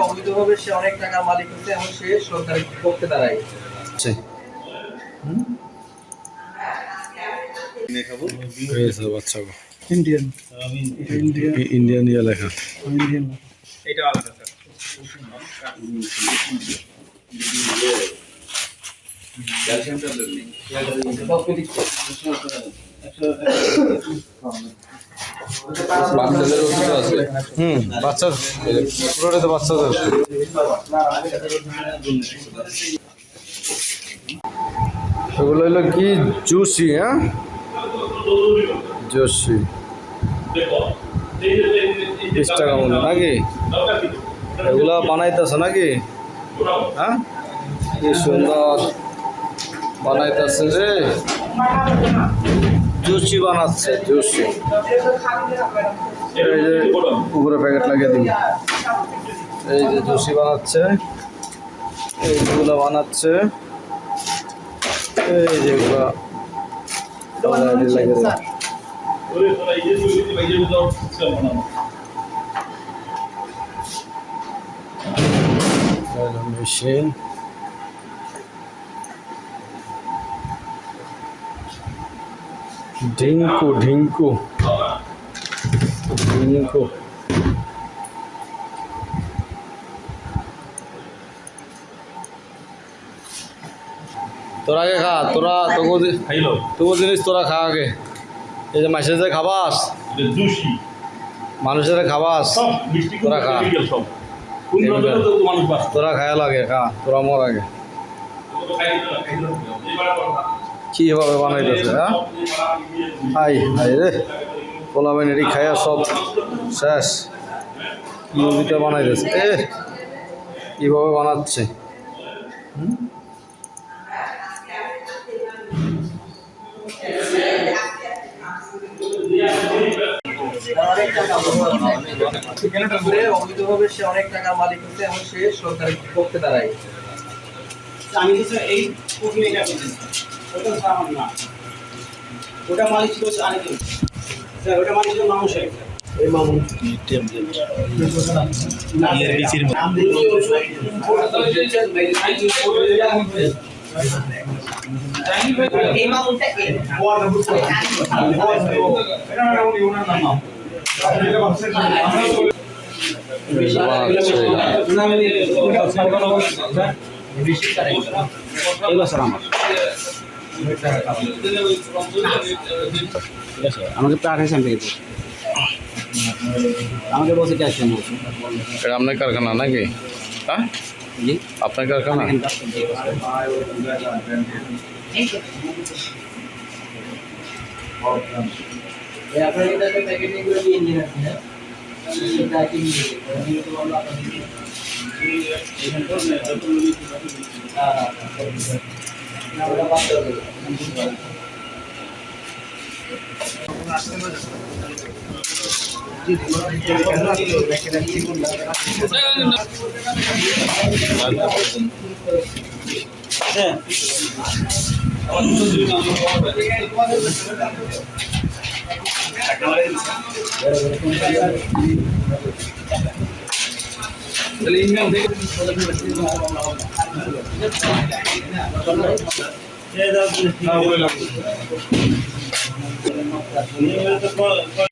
অবৈধভাবে সে অনেক টাকার মালিক হচ্ছে এবং সে সরকারের পক্ষে দাঁড়ায়। ইন্ডিয়ান ইন্ডিয়ান ইয়া লেখা ইন্ডিয়ান এটা আলাদা স্যার। বাচ্চাদের পুরোটা তো বাচ্চাদের। এগুলো হলো কি জুসি, হ্যাঁ জুসি 30 টাকা মতো নাকি? এগুলো বানাইতেছে নাকি? হ্যাঁ কি সুন্দর বানাইতেছে রে, জুসি বানাচ্ছে জুসি। এই যে উপরে প্যাকেট লাগিয়ে দিন, এই যে জুসি বানাচ্ছে, এইগুলো বানাচ্ছে, এই যেগুলো লাগিয়ে দিন। মেশিন ঢিঙ্কু ঢিঙ্কু ঢিঙ্কু তোরা আগে খা, তোরা তবু জিনিস তোরা খা আগে। এই যে মাসে যে খাবাস, মানুষের খাবাস, তোরা খা, তোরা খায়া লাগে খা, তোরা মর আগে। কিভাবে বানাইতেছে, হ্যাঁ হাই হাই রে পোলা বাইনেরি খায়া সব শেষ। মুভিটা বানাইতেছে, কিভাবে বানাচ্ছে। অবৈধভাবে সে অনেক টাকার মালিক হচ্ছে এবং সে সরকারের পক্ষে দাঁড়ায়। আমি তো এই এটা করতেছি, ওটা আমার না, ওটা মালিক ছিল আরেকজন স্যার, ওটা মালিক ছিল মানুষের এই মামুন এই মামুনটা আমাকে পাঠাইছেন থেকে আমাকে বসে চাইছেন এটা আপনার কারখানা নাকি? হ্যাঁ জি আপনার কারখানা।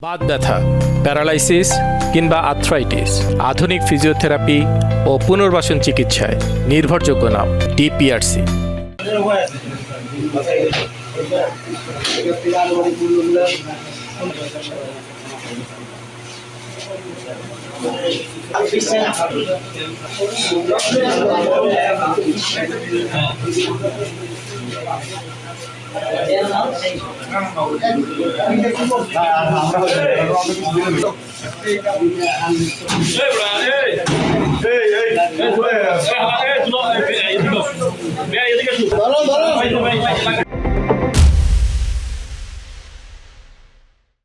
বাত ব্যথা, প্যারালাইসিস কিংবা আর্থ্রাইটিস, আধুনিক ফিজিওথেরাপি ও পুনর্বাসন চিকিৎসায় নির্ভরযোগ্য নাম ডিপিআরসি। ধরো